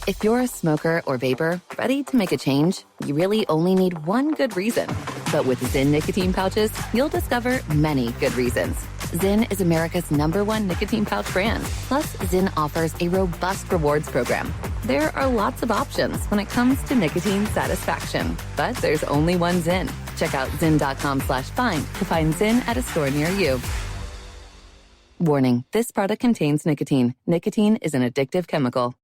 If you're a smoker or vapor ready to make a change, you really only need one good reason. But with Zyn nicotine pouches, you'll discover many good reasons. Zyn is America's #1 nicotine pouch brand. Plus, Zyn offers a robust rewards program. There are lots of options when it comes to nicotine satisfaction, but there's only one Zyn. Check out zyn.com/find to find Zyn at a store near you. Warning, this product contains nicotine. Nicotine is an addictive chemical.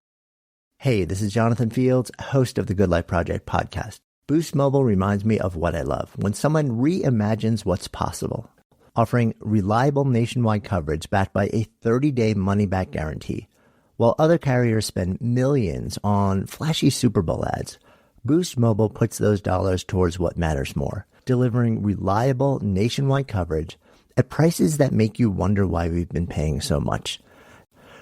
Hey, this is Jonathan Fields, host of the Good Life Project podcast. Boost Mobile reminds me of what I love, when someone reimagines what's possible. Offering reliable nationwide coverage backed by a 30-day money-back guarantee. While other carriers spend millions on flashy Super Bowl ads, Boost Mobile puts those dollars towards what matters more, delivering reliable nationwide coverage at prices that make you wonder why we've been paying so much.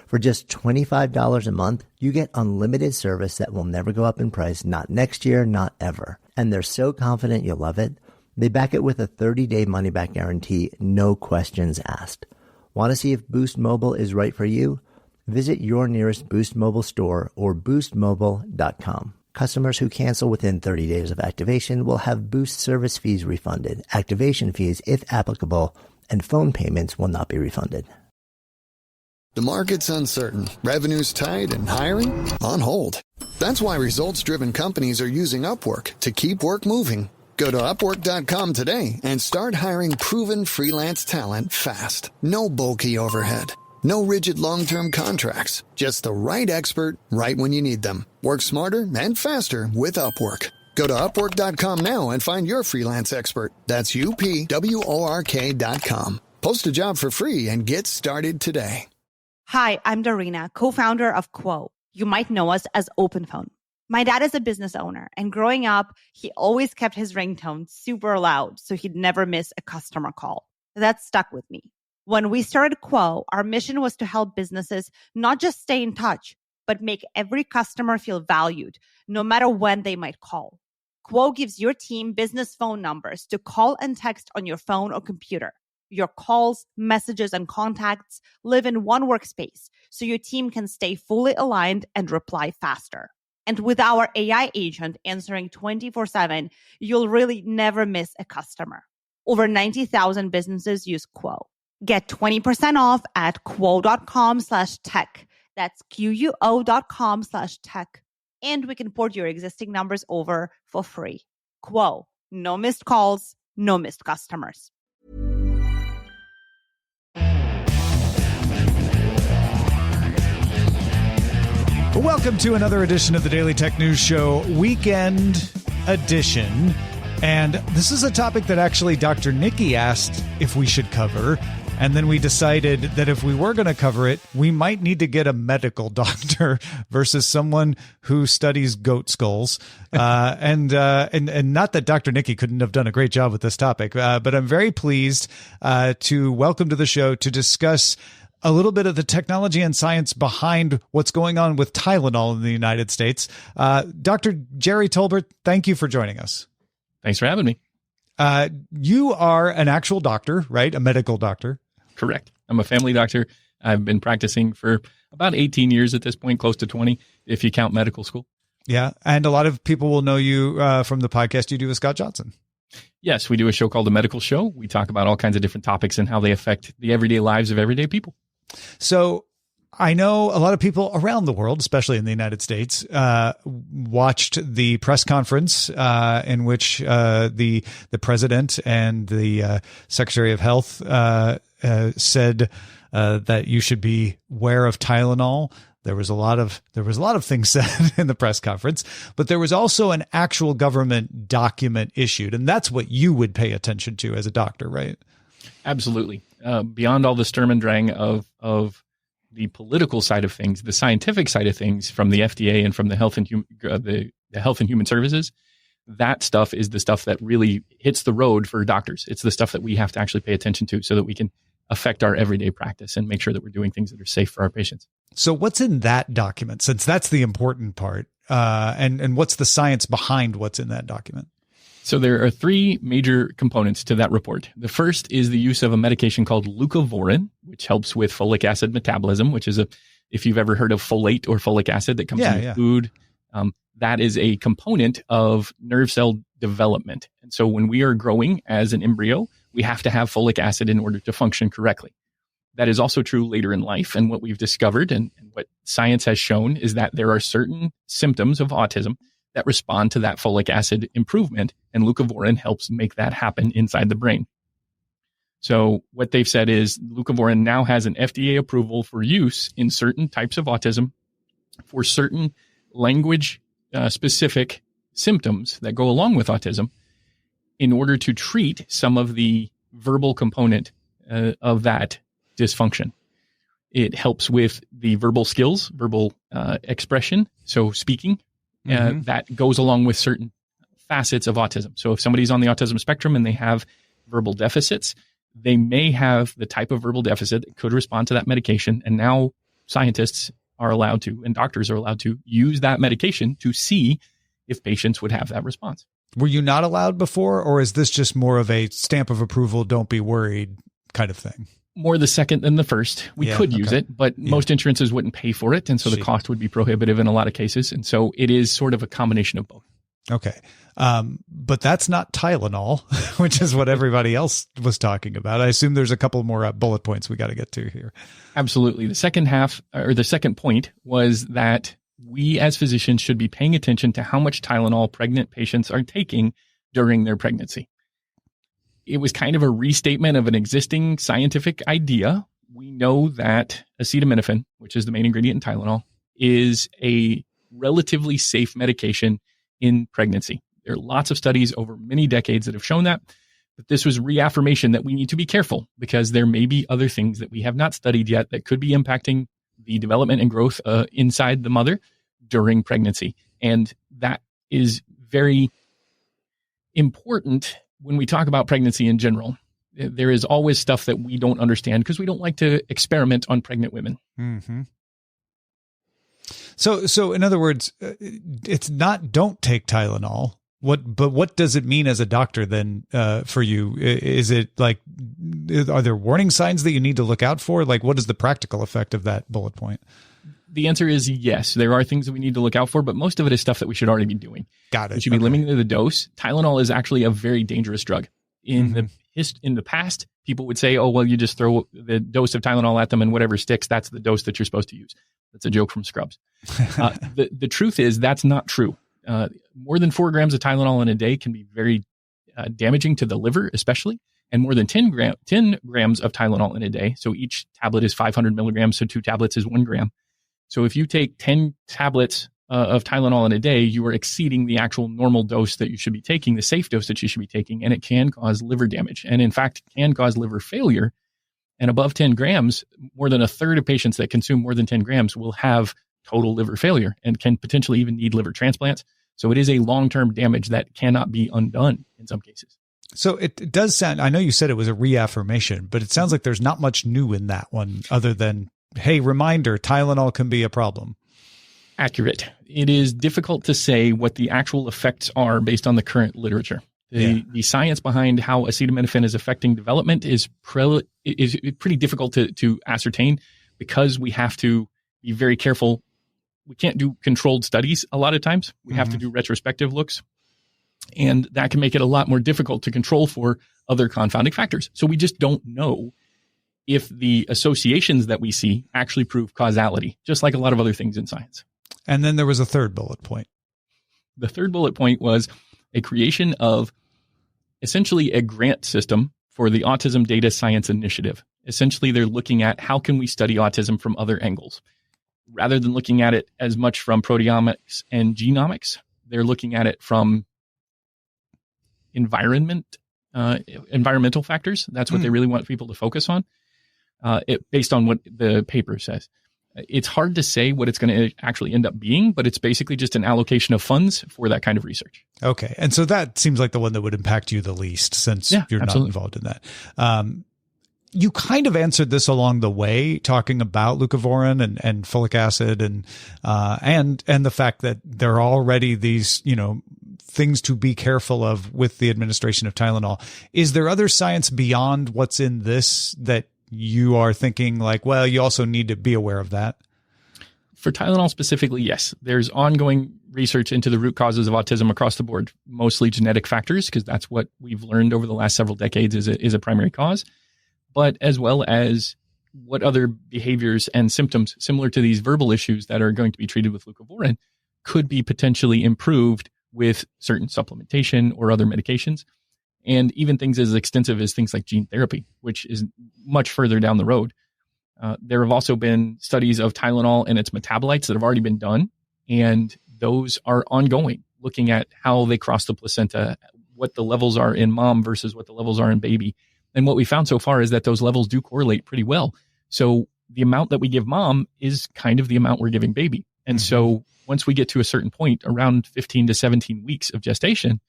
For just $25 a month, you get unlimited service that will never go up in price, not next year, not ever. And they're so confident you'll love it, they back it with a 30-day money-back guarantee, no questions asked. Want to see if Boost Mobile is right for you? Visit your nearest Boost Mobile store or boostmobile.com. Customers who cancel within 30 days of activation will have Boost service fees refunded, activation fees if applicable, and phone payments will not be refunded. The market's uncertain, revenue's tight, and hiring on hold. That's why results-driven companies are using Upwork to keep work moving. Go to Upwork.com today and start hiring proven freelance talent fast. No bulky overhead. No rigid long-term contracts. Just the right expert right when you need them. Work smarter and faster with Upwork. Go to Upwork.com now and find your freelance expert. That's UPWORK.com. Post a job for free and get started today. Hi, I'm Dorina, co-founder of Quo. You might know us as OpenPhone. My dad is a business owner, and growing up, he always kept his ringtone super loud so he'd never miss a customer call. That stuck with me. When we started Quo, our mission was to help businesses not just stay in touch, but make every customer feel valued, no matter when they might call. Quo gives your team business phone numbers to call and text on your phone or computer. Your calls, messages, and contacts live in one workspace, so your team can stay fully aligned and reply faster. And with our AI agent answering 24/7, you'll really never miss a customer. Over 90,000 businesses use Quo. Get 20% off at quo.com/tech. That's QUO.com/tech. And we can port your existing numbers over for free. Quo. No missed calls, no missed customers. Welcome to another edition of the Daily Tech News Show, Weekend Edition. And this is a topic that actually Dr. Nikki asked if we should cover. And then we decided that if we were going to cover it, we might need to get a medical doctor versus someone who studies goat skulls. And not that Dr. Nikki couldn't have done a great job with this topic, but I'm very pleased to welcome to the show to discuss a little bit of the technology and science behind what's going on with Tylenol in the United States. Dr. Gerry Tolbert, thank you for joining us. Thanks for having me. You are an actual doctor, right? A medical doctor. Correct. I'm a family doctor. I've been practicing for about 18 years at this point, close to 20, if you count medical school. Yeah. And a lot of people will know you from the podcast you do with Scott Johnson. Yes, we do a show called The Medical Show. We talk about all kinds of different topics and how they affect the everyday lives of everyday people. So I know a lot of people around the world, especially in the United States, watched the press conference in which the president and the Secretary of Health said that you should be aware of Tylenol. There was a lot of things said in the press conference, but there was also an actual government document issued, and that's what you would pay attention to as a doctor, right? Absolutely. Beyond all the Sturm und Drang of the political side of things, the scientific side of things from the FDA and from the Health and Human Services, that stuff is the stuff that really hits the road for doctors. It's the stuff that we have to actually pay attention to so that we can affect our everyday practice and make sure that we're doing things that are safe for our patients. So what's in that document, since that's the important part, and what's the science behind what's in that document? So there are three major components to that report. The first is the use of a medication called leucovorin, which helps with folic acid metabolism, which is If you've ever heard of folate or folic acid that comes in food, that is a component of nerve cell development. And so when we are growing as an embryo, we have to have folic acid in order to function correctly. That is also true later in life. And what we've discovered and what science has shown is that there are certain symptoms of autism that respond to that folic acid improvement, and leucovorin helps make that happen inside the brain. So what they've said is leucovorin now has an FDA approval for use in certain types of autism for certain language specific symptoms that go along with autism in order to treat some of the verbal component of that dysfunction. It helps with the verbal skills, verbal expression, so speaking. That goes along with certain facets of autism. So if somebody's on the autism spectrum and they have verbal deficits, they may have the type of verbal deficit that could respond to that medication. And now scientists are allowed to, and doctors are allowed to use that medication to see if patients would have that response. Were you not allowed before, or is this just more of a stamp of approval, don't be worried kind of thing? More the second than the first. We could use it, but most insurances wouldn't pay for it. And so the cost would be prohibitive in a lot of cases. And so it is sort of a combination of both. Okay. But that's not Tylenol, which is what everybody else was talking about. I assume there's a couple more bullet points we got to get to here. Absolutely. The second half, or the second point, was that we as physicians should be paying attention to how much Tylenol pregnant patients are taking during their pregnancy. It was kind of a restatement of an existing scientific idea. We know that acetaminophen, which is the main ingredient in Tylenol, is a relatively safe medication in pregnancy. There are lots of studies over many decades that have shown that, but this was reaffirmation that we need to be careful because there may be other things that we have not studied yet that could be impacting the development and growth inside the mother during pregnancy. And that is very important when we talk about pregnancy in general. There is always stuff that we don't understand because we don't like to experiment on pregnant women. Mm-hmm. So in other words, it's not don't take Tylenol. But what does it mean as a doctor then for you? Is it like, are there warning signs that you need to look out for? Like, what is the practical effect of that bullet point? The answer is yes. There are things that we need to look out for, but most of it is stuff that we should already be doing. Got it. We should be limiting the dose. Tylenol is actually a very dangerous drug. In the past, people would say, oh, well, you just throw the dose of Tylenol at them and whatever sticks, that's the dose that you're supposed to use. That's a joke from Scrubs. The truth is that's not true. More than 4 grams of Tylenol in a day can be very damaging to the liver, especially, and more than 10 grams of Tylenol in a day. So each tablet is 500 milligrams. So 2 tablets is 1 gram. So if you take 10 tablets of Tylenol in a day, you are exceeding the actual normal dose that you should be taking, the safe dose that you should be taking, and it can cause liver damage. And in fact, can cause liver failure. And above 10 grams, more than a third of patients that consume more than 10 grams will have total liver failure and can potentially even need liver transplants. So it is a long-term damage that cannot be undone in some cases. So it does sound, I know you said it was a reaffirmation, but it sounds like there's not much new in that one other than, hey, reminder, Tylenol can be a problem. Accurate. It is difficult to say what the actual effects are based on the current literature. The science behind how acetaminophen is affecting development is pretty difficult to ascertain because we have to be very careful. We can't do controlled studies a lot of times. We have to do retrospective looks. And that can make it a lot more difficult to control for other confounding factors. So we just don't know if the associations that we see actually prove causality, just like a lot of other things in science. And then there was a third bullet point. The third bullet point was a creation of essentially a grant system for the Autism Data Science Initiative. Essentially, they're looking at how can we study autism from other angles. Rather than looking at it as much from proteomics and genomics, they're looking at it from environmental factors. That's what they really want people to focus on, based on what the paper says. It's hard to say what it's going to actually end up being, but it's basically just an allocation of funds for that kind of research. Okay. And so that seems like the one that would impact you the least since you're not involved in that. You kind of answered this along the way, talking about leucovorin and folic acid and the fact that there are already these, things to be careful of with the administration of Tylenol. Is there other science beyond what's in this that you are thinking like, well, you also need to be aware of that? For Tylenol specifically, yes. There's ongoing research into the root causes of autism across the board, mostly genetic factors, because that's what we've learned over the last several decades is a primary cause, but as well as what other behaviors and symptoms similar to these verbal issues that are going to be treated with leucovorin could be potentially improved with certain supplementation or other medications, and even things as extensive as things like gene therapy, which is much further down the road. There have also been studies of Tylenol and its metabolites that have already been done, and those are ongoing, looking at how they cross the placenta, what the levels are in mom versus what the levels are in baby. And what we found so far is that those levels do correlate pretty well. So the amount that we give mom is kind of the amount we're giving baby. And so once we get to a certain point, around 15 to 17 weeks of gestation,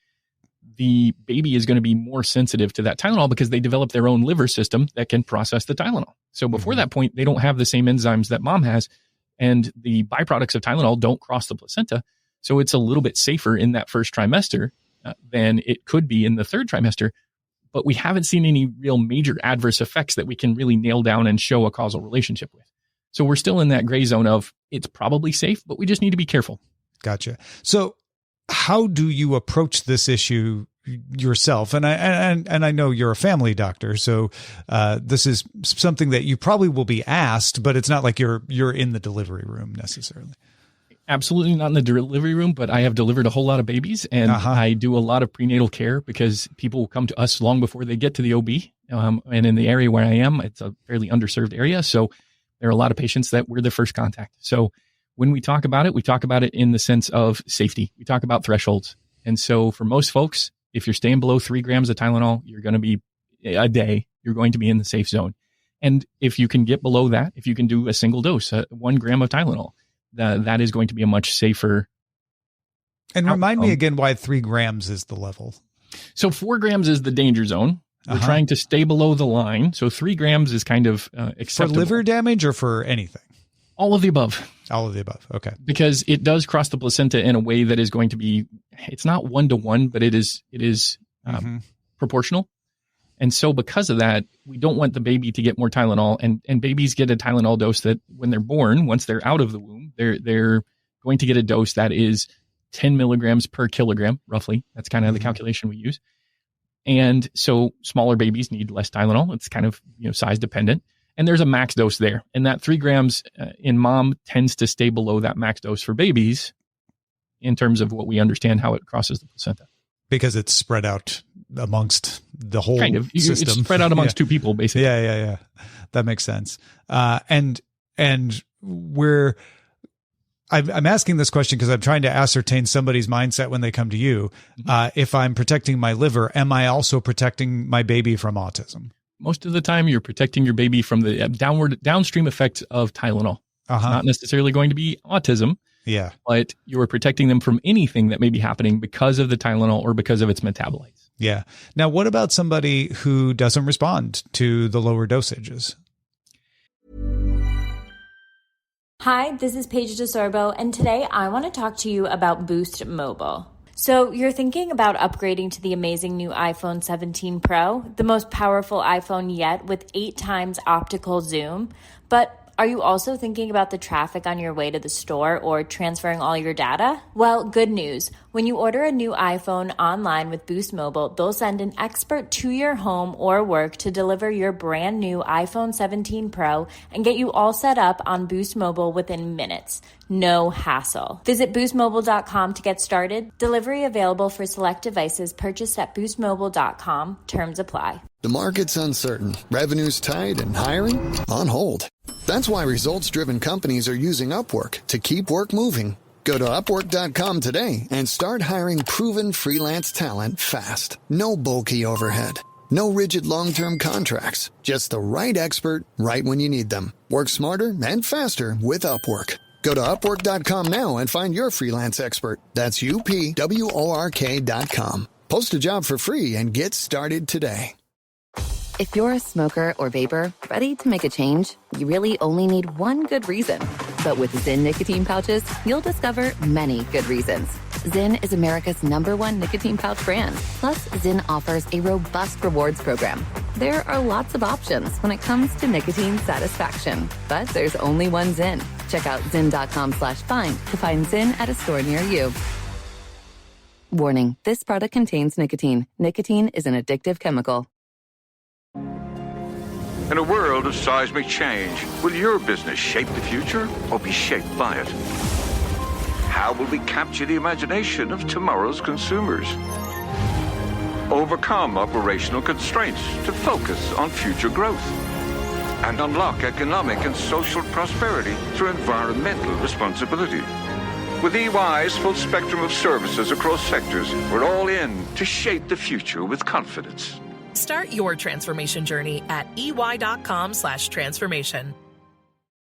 the baby is going to be more sensitive to that Tylenol because they develop their own liver system that can process the Tylenol. So before that point, they don't have the same enzymes that mom has, and the byproducts of Tylenol don't cross the placenta. So it's a little bit safer in that first trimester than it could be in the third trimester. But we haven't seen any real major adverse effects that we can really nail down and show a causal relationship with. So we're still in that gray zone of it's probably safe, but we just need to be careful. Gotcha. So how do you approach this issue yourself? And I know you're a family doctor, so this is something that you probably will be asked, but it's not like you're in the delivery room necessarily. Absolutely not in the delivery room, but I have delivered a whole lot of babies, and I do a lot of prenatal care because people will come to us long before they get to the OB. And in the area where I am, it's a fairly underserved area, so there are a lot of patients that we're the first contact. So when we talk about it in the sense of safety. We talk about thresholds. And so for most folks, if you're staying below 3 grams of Tylenol, you're going to be a day, you're going to be in the safe zone. And if you can get below that, if you can do a single dose, 1 gram of Tylenol, that is going to be a much safer. And remind me again why 3 grams is the level. So 4 grams is the danger zone. We're trying to stay below the line. So 3 grams is kind of acceptable. For liver damage or for anything? All of the above. All of the above. Okay. Because it does cross the placenta in a way that is going to be, it's not 1-to-1, but it is proportional. And so because of that, we don't want the baby to get more Tylenol, and babies get a Tylenol dose that when they're born, once they're out of the womb, they're going to get a dose that is 10 milligrams per kilogram, roughly. That's kind of the calculation we use. And so smaller babies need less Tylenol. It's kind of, size dependent. And there's a max dose there. And that 3 grams in mom tends to stay below that max dose for babies in terms of what we understand how it crosses the placenta. Because it's spread out amongst the whole system. It's spread out amongst 2 people, basically. Yeah. That makes sense. And I'm asking this question because I'm trying to ascertain somebody's mindset when they come to you. If I'm protecting my liver, am I also protecting my baby from autism? Most of the time, you're protecting your baby from the downstream effects of Tylenol. It's not necessarily going to be autism. Yeah. But you're protecting them from anything that may be happening because of the Tylenol or because of its metabolites. Yeah. Now, what about somebody who doesn't respond to the lower dosages? Hi, this is Paige DeSorbo, and today I want to talk to you about Boost Mobile. So you're thinking about upgrading to the amazing new iPhone 17 Pro, the most powerful iPhone yet with 8 times optical zoom. But are you also thinking about the traffic on your way to the store or transferring all your data? Well, good news. When you order a new iPhone online with Boost Mobile, they'll send an expert to your home or work to deliver your brand new iPhone 17 Pro and get you all set up on Boost Mobile within minutes. No hassle. Visit boostmobile.com to get started. Delivery available for select devices purchased at boostmobile.com. Terms apply. The market's uncertain, revenue's tight, and hiring on hold. That's why results-driven companies are using Upwork to keep work moving. Go to Upwork.com today and start hiring proven freelance talent fast. No bulky overhead. No rigid long-term contracts. Just the right expert right when you need them. Work smarter and faster with Upwork. Go to Upwork.com now and find your freelance expert. That's UPWORK.com. Post a job for free and get started today. If you're a smoker or vapor, ready to make a change, you really only need one good reason. But with Zyn nicotine pouches, you'll discover many good reasons. Zyn is America's #1 nicotine pouch brand. Plus, Zyn offers a robust rewards program. There are lots of options when it comes to nicotine satisfaction, but there's only one Zyn. Check out zyn.com/find to find Zyn at a store near you. Warning, this product contains nicotine. Nicotine is an addictive chemical. In a world of seismic change, will your business shape the future or be shaped by it? How will we capture the imagination of tomorrow's consumers? Overcome operational constraints to focus on future growth? And unlock economic and social prosperity through environmental responsibility? With EY's full spectrum of services across sectors, we're all in to shape the future with confidence. Start your transformation journey at ey.com/transformation.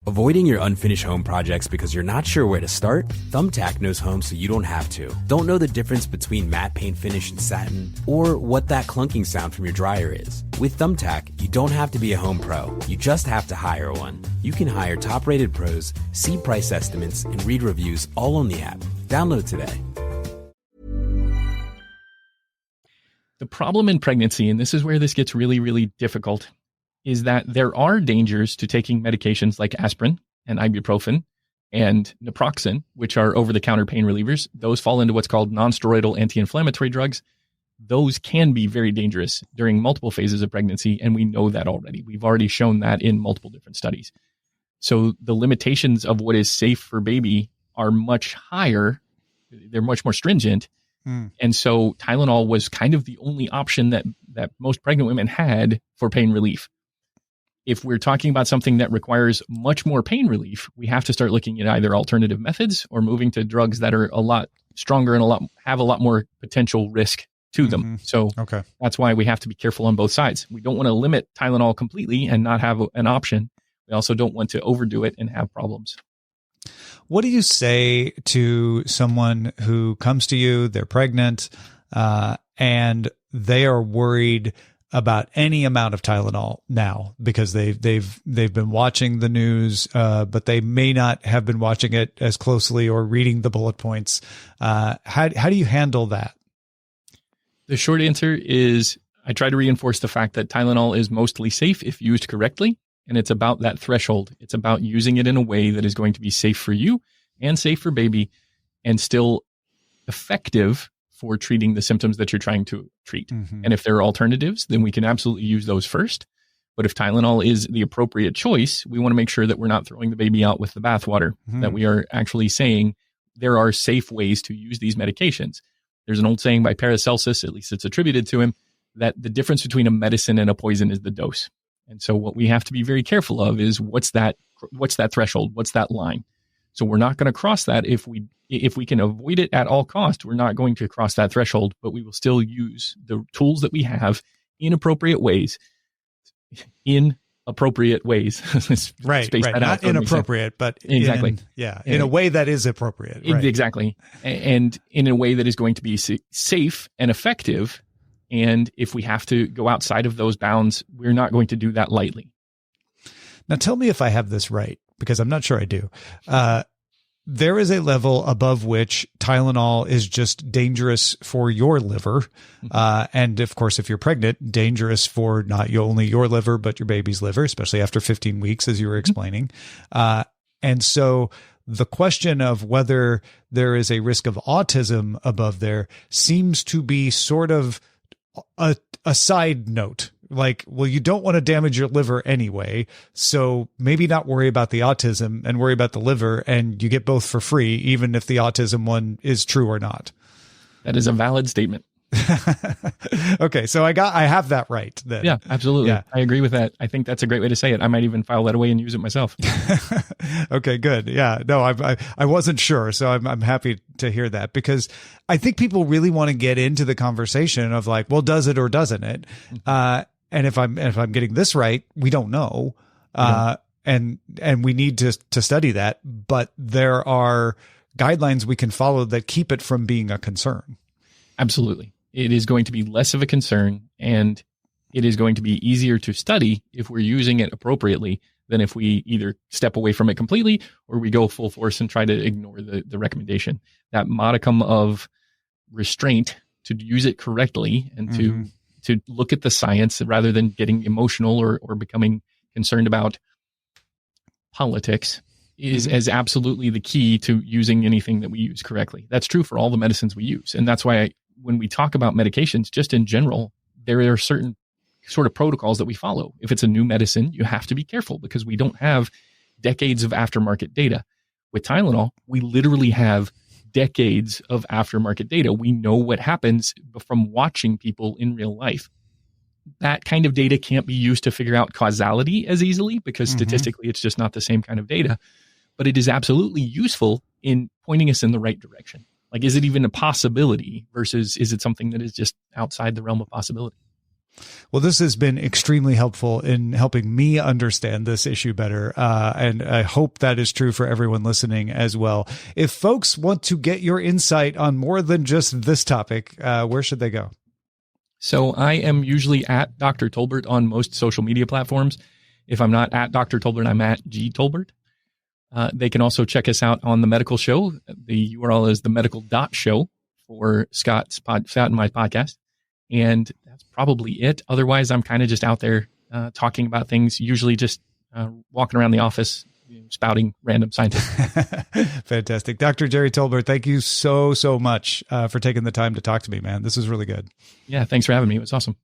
Avoiding your unfinished home projects because you're not sure where to start? Thumbtack knows home so you don't have to. Don't know the difference between matte paint finish and satin? Or what that clunking sound from your dryer is? With Thumbtack, you don't have to be a home pro. You just have to hire one. You can hire top-rated pros, see price estimates, and read reviews all on the app. Download today. The problem in pregnancy, and this is where this gets really, really difficult, is that there are dangers to taking medications like aspirin and ibuprofen and naproxen, which are over-the-counter pain relievers. Those fall into what's called non-steroidal anti-inflammatory drugs. Those can be very dangerous during multiple phases of pregnancy, and we know that already. We've already shown that in multiple different studies. So the limitations of what is safe for baby are much higher. They're much more stringent. And so Tylenol was kind of the only option that most pregnant women had for pain relief. If we're talking about something that requires much more pain relief, we have to start looking at either alternative methods or moving to drugs that are a lot stronger and have a lot more potential risk to them. So that's why we have to be careful on both sides. We don't want to limit Tylenol completely and not have an option. We also don't want to overdo it and have problems. What do you say to someone who comes to you, they're pregnant, and they are worried about any amount of Tylenol now because they've been watching the news, but they may not have been watching it as closely or reading the bullet points. How do you handle that? The short answer is I try to reinforce the fact that Tylenol is mostly safe if used correctly. And it's about that threshold. It's about using it in a way that is going to be safe for you and safe for baby and still effective for treating the symptoms that you're trying to treat. And if there are alternatives, then we can absolutely use those first. But if Tylenol is the appropriate choice, we want to make sure that we're not throwing the baby out with the bathwater, that we are actually saying there are safe ways to use these medications. There's an old saying by Paracelsus, at least it's attributed to him, that the difference between a medicine and a poison is the dose. And so what we have to be very careful of is what's that threshold? What's that line? So we're not going to cross that if we can avoid it at all costs. We're not going to cross that threshold, but we will still use the tools that we have in appropriate ways. In appropriate ways. Right. Not inappropriate, but exactly. In a way that is appropriate. Right. Exactly. And in a way that is going to be safe and effective. And if we have to go outside of those bounds, we're not going to do that lightly. Now, tell me if I have this right, because I'm not sure I do. There is a level above which Tylenol is just dangerous for your liver. And of course, if you're pregnant, dangerous for not only your liver, but your baby's liver, especially after 15 weeks, as you were explaining. And so the question of whether there is a risk of autism above there seems to be sort of a side note. Like, well, you don't want to damage your liver anyway, so maybe not worry about the autism and worry about the liver, and you get both for free, even if the autism one is true or not. That is a valid statement. Okay, so I have that right then. Yeah, absolutely. Yeah. I agree with that. I think that's a great way to say it. I might even file that away and use it myself. Okay, good. Yeah, no, I wasn't sure, so I'm happy to hear that, because I think people really want to get into the conversation of like, well, does it or doesn't it? And if I'm getting this right, we don't know. And we need to study that, but there are guidelines we can follow that keep it from being a concern. Absolutely. It is going to be less of a concern, and it is going to be easier to study if we're using it appropriately than if we either step away from it completely or we go full force and try to ignore the recommendation. That modicum of restraint to use it correctly and to look at the science rather than getting emotional or becoming concerned about politics is absolutely the key to using anything that we use correctly. That's true for all the medicines we use. And that's why when we talk about medications, just in general, there are certain sort of protocols that we follow. If it's a new medicine, you have to be careful because we don't have decades of aftermarket data. With Tylenol, we literally have decades of aftermarket data. We know what happens from watching people in real life. That kind of data can't be used to figure out causality as easily because statistically it's just not the same kind of data, but it is absolutely useful in pointing us in the right direction. Like, is it even a possibility versus is it something that is just outside the realm of possibility? Well, this has been extremely helpful in helping me understand this issue better. And I hope that is true for everyone listening as well. If folks want to get your insight on more than just this topic, where should they go? So I am usually at Dr. Tolbert on most social media platforms. If I'm not at Dr. Tolbert, I'm at G. Tolbert. They can also check us out on The Medical Show. The URL is themedical.show for Scott and my podcast. And that's probably it. Otherwise, I'm kind of just out there talking about things, usually just walking around the office, spouting random scientific. Fantastic. Dr. Gerry Tolbert, thank you so much for taking the time to talk to me, man. This was really good. Yeah, thanks for having me. It was awesome.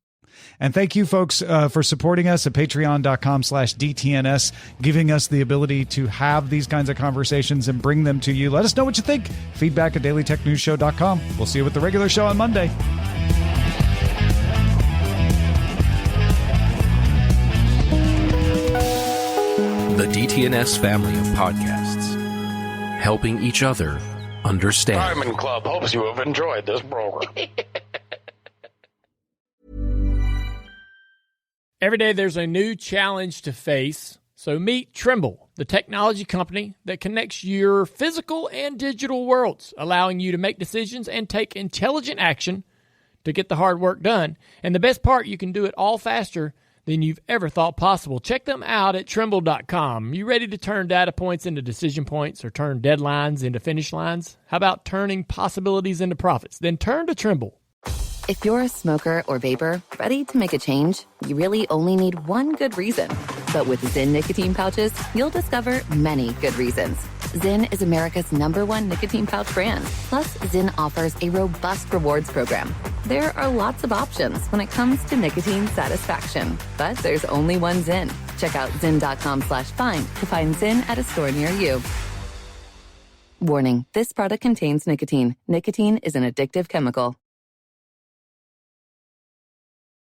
And thank you, folks, for supporting us at patreon.com/DTNS, giving us the ability to have these kinds of conversations and bring them to you. Let us know what you think. Feedback at dailytechnewsshow.com. We'll see you with the regular show on Monday. The DTNS family of podcasts, helping each other understand. Diamond Club hopes you have enjoyed this program. Every day there's a new challenge to face. So meet Trimble, the technology company that connects your physical and digital worlds, allowing you to make decisions and take intelligent action to get the hard work done. And the best part, you can do it all faster than you've ever thought possible. Check them out at Trimble.com. You ready to turn data points into decision points or turn deadlines into finish lines? How about turning possibilities into profits? Then turn to Trimble. If you're a smoker or vapor ready to make a change, you really only need one good reason. But with Zyn nicotine pouches, you'll discover many good reasons. Zyn is America's #1 nicotine pouch brand. Plus, Zyn offers a robust rewards program. There are lots of options when it comes to nicotine satisfaction. But there's only one Zyn. Check out Zyn.com/find to find Zyn at a store near you. Warning, this product contains nicotine. Nicotine is an addictive chemical.